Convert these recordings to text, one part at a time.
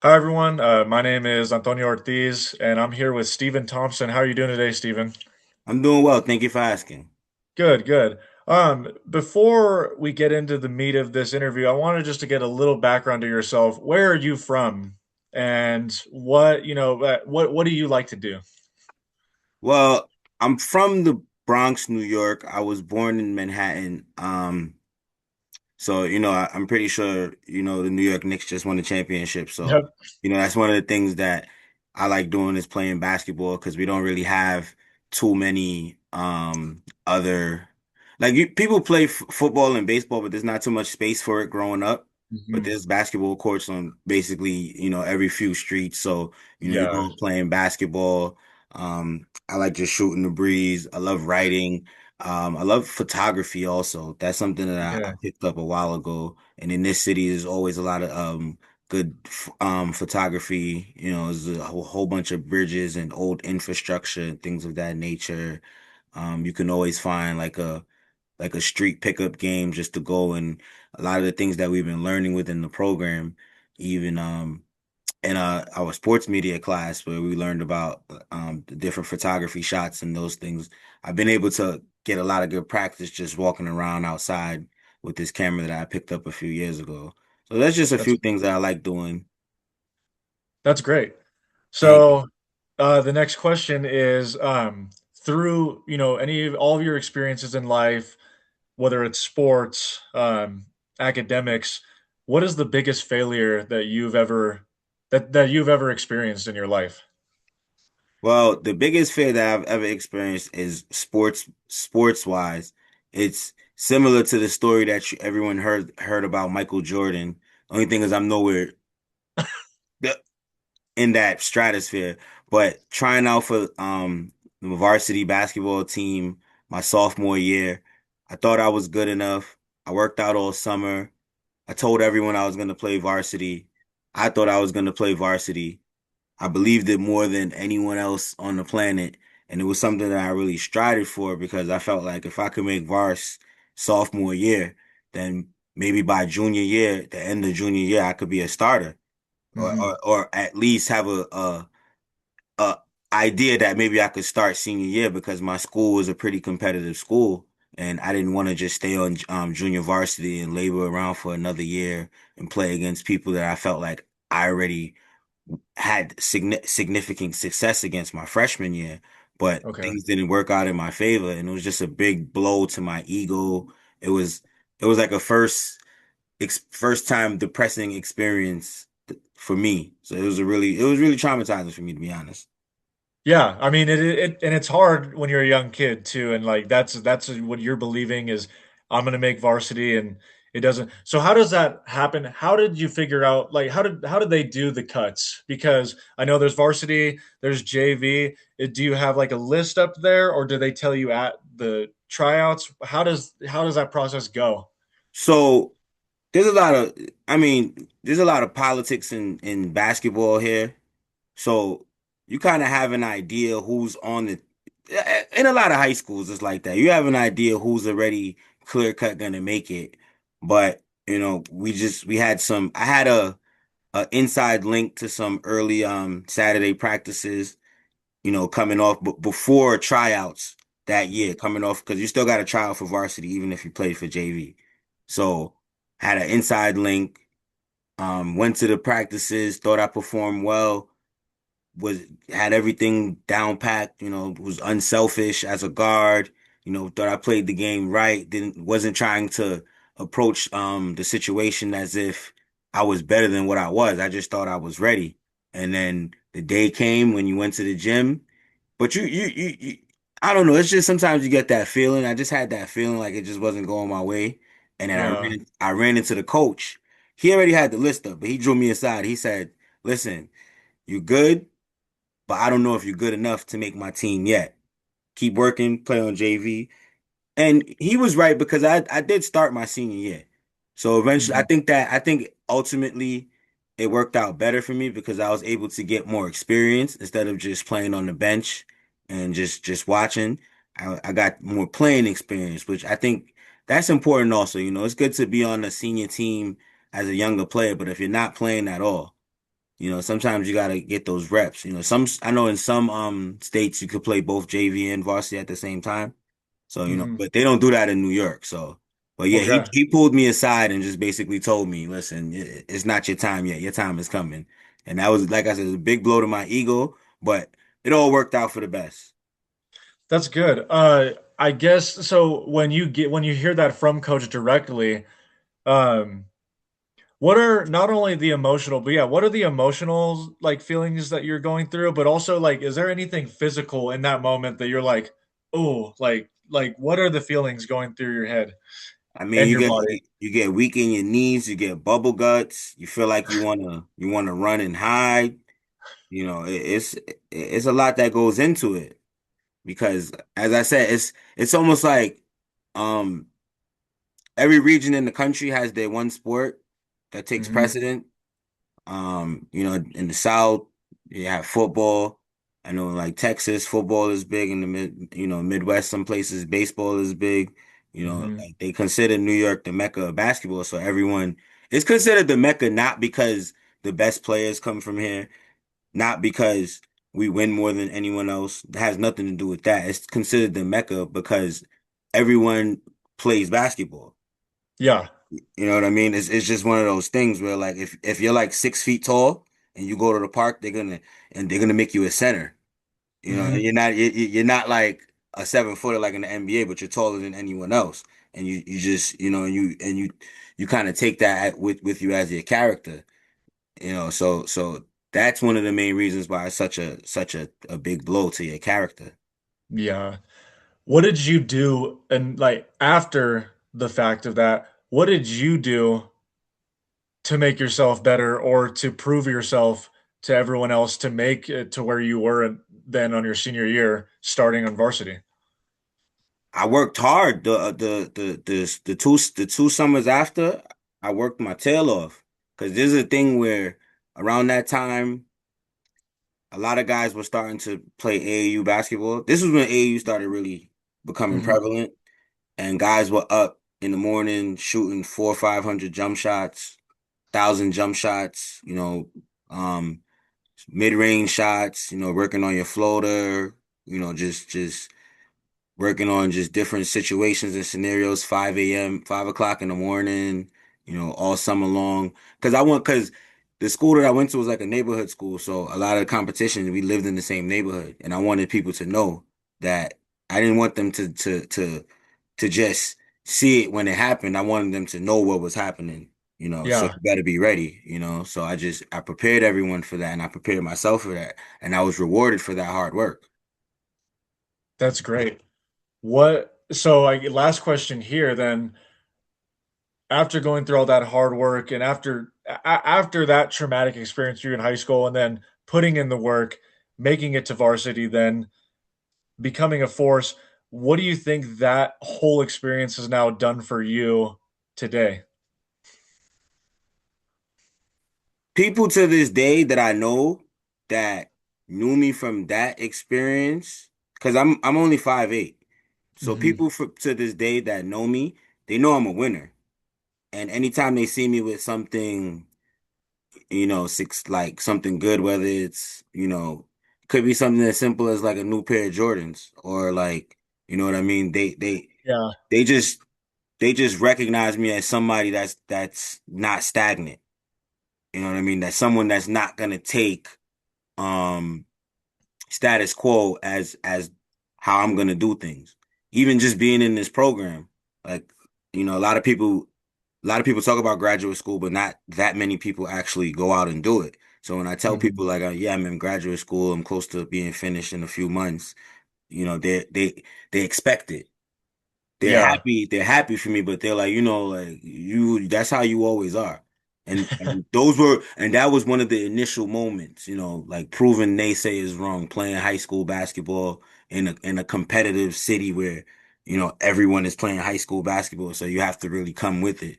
Hi everyone, my name is Antonio Ortiz, and I'm here with Stephen Thompson. How are you doing today, Stephen? I'm doing well. Thank you for asking. Good, good. Before we get into the meat of this interview, I wanted just to get a little background to yourself. Where are you from, and what do you like to do? Well, I'm from the Bronx, New York. I was born in Manhattan. So I'm pretty sure the New York Knicks just won the championship. So Yep. that's one of the things that I like doing is playing basketball because we don't really have too many other people play f football and baseball, but there's not too much space for it growing up. But Mhm. there's basketball courts on basically every few streets. So you Yeah. grow up playing basketball. I like just shooting the breeze. I love writing. I love photography also. That's something that I Yeah. picked up a while ago. And in this city, there's always a lot of good photography. There's a whole bunch of bridges and old infrastructure and things of that nature. You can always find like a street pickup game just to go, and a lot of the things that we've been learning within the program, even in our sports media class where we learned about the different photography shots and those things. I've been able to get a lot of good practice just walking around outside with this camera that I picked up a few years ago. So that's just a That's few things that I like doing. that's great. Thank you. So, the next question is, through all of your experiences in life, whether it's sports, academics, what is the biggest failure that you've ever experienced in your life? Well, the biggest fear that I've ever experienced is sports wise. It's similar to the story that everyone heard about Michael Jordan. Only thing is I'm nowhere in that stratosphere. But trying out for the varsity basketball team my sophomore year, I thought I was good enough. I worked out all summer. I told everyone I was going to play varsity. I thought I was going to play varsity. I believed it more than anyone else on the planet. And it was something that I really strided for because I felt like if I could make vars sophomore year, then maybe by junior year, the end of junior year, I could be a starter or Hmm. or at least have a idea that maybe I could start senior year because my school was a pretty competitive school and I didn't want to just stay on junior varsity and labor around for another year and play against people that I felt like I already had significant success against my freshman year, but Okay. things didn't work out in my favor and it was just a big blow to my ego. It was it was like a first time depressing experience for me. So it was really traumatizing for me to be honest. Yeah, I mean and it's hard when you're a young kid too, and like that's what you're believing is I'm gonna make varsity, and it doesn't. So how does that happen? How did you figure out like how did they do the cuts? Because I know there's varsity, there's JV. Do you have like a list up there, or do they tell you at the tryouts? How does that process go? So there's a lot of I mean, there's a lot of politics in basketball here. So you kind of have an idea who's on the in a lot of high schools it's like that. You have an idea who's already clear cut gonna make it. But, we had some I had a inside link to some early Saturday practices, coming off before tryouts that year, coming off because you still got to try out for varsity even if you played for JV. So had an inside link, went to the practices, thought I performed well, was had everything down packed, was unselfish as a guard, thought I played the game right, didn't wasn't trying to approach the situation as if I was better than what I was. I just thought I was ready. And then the day came when you went to the gym, but you I don't know, it's just sometimes you get that feeling. I just had that feeling like it just wasn't going my way. And then Yeah. I ran into the coach. He already had the list up, but he drew me aside. He said, "Listen, you good? But I don't know if you're good enough to make my team yet. Keep working, play on JV." And he was right because I did start my senior year. So eventually Mhm. I think ultimately it worked out better for me because I was able to get more experience instead of just playing on the bench and just watching. I got more playing experience, which I think that's important also. It's good to be on a senior team as a younger player, but if you're not playing at all, Sometimes you gotta get those reps. I know in some states you could play both JV and varsity at the same time. So, Hmm. but they don't do that in New York. So, but yeah, he Okay. he pulled me aside and just basically told me, listen, it's not your time yet. Your time is coming. And that was, like I said, it was a big blow to my ego, but it all worked out for the best. That's good. I guess so when you hear that from coach directly, um, what are not only the emotional, but yeah, what are the emotional like feelings that you're going through, but also like, is there anything physical in that moment that you're like, oh, like what are the feelings going through your head I mean, and you your get body? you get weak in your knees, you get bubble guts, you feel like you wanna run and hide. It's a lot that goes into it because, as I said, it's almost like um every region in the country has their one sport that takes Hmm. precedent. In the South, you have football. I know like Texas, football is big in the Midwest, some places baseball is big. Hmm. Like they consider New York the Mecca of basketball. So everyone it's considered the Mecca not because the best players come from here, not because we win more than anyone else. It has nothing to do with that. It's considered the Mecca because everyone plays basketball. Yeah. You know what I mean? It's just one of those things where like if you're like 6 feet tall and you go to the park, they're gonna make you a center. And Hmm. you're not like a 7 footer like in the NBA, but you're taller than anyone else. And you just you kind of take that with you as your character. So that's one of the main reasons why it's such a big blow to your character. Yeah. What did you do and like after the fact of that, what did you do to make yourself better or to prove yourself to everyone else to make it to where you were then on your senior year starting on varsity? I worked hard the two summers after. I worked my tail off because there's a thing where around that time a lot of guys were starting to play AAU basketball. This was when AAU started really becoming Hmm. prevalent, and guys were up in the morning shooting 400 or 500 jump shots, 1,000 jump shots. Mid-range shots. Working on your floater. Just working on just different situations and scenarios, 5 a.m., 5 o'clock in the morning, all summer long. Because the school that I went to was like a neighborhood school. So a lot of the competition, we lived in the same neighborhood. And I wanted people to know that I didn't want them to just see it when it happened. I wanted them to know what was happening. So Yeah, you better be ready. So I prepared everyone for that and I prepared myself for that. And I was rewarded for that hard work. that's great. So I last question here then, after going through all that hard work and after that traumatic experience you're in high school and then putting in the work, making it to varsity, then becoming a force, what do you think that whole experience has now done for you today? People to this day that I know that knew me from that experience, because I'm only 5'8". So Hmm. to this day that know me, they know I'm a winner. And anytime they see me with something, like something good, whether it's, could be something as simple as like a new pair of Jordans or like, you know what I mean? Yeah, They just they just recognize me as somebody that's not stagnant. You know what I mean? That's someone that's not gonna take um status quo as how I'm gonna do things. Even just being in this program, like a lot of people talk about graduate school, but not that many people actually go out and do it. So when I tell people hmm, like, yeah, I'm in graduate school, I'm close to being finished in a few months, they expect it. They're yeah. happy. They're happy for me, but they're like, like you. That's how you always are. And that was one of the initial moments, like proving naysayers wrong. Playing high school basketball in a competitive city where, everyone is playing high school basketball, so you have to really come with it.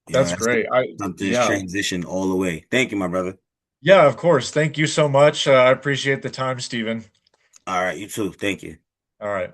That's That's great. something's Yeah. transitioned all the way. Thank you, my brother. Yeah, of course. Thank you so much. I appreciate the time, Stephen. All right, you too. Thank you. All right.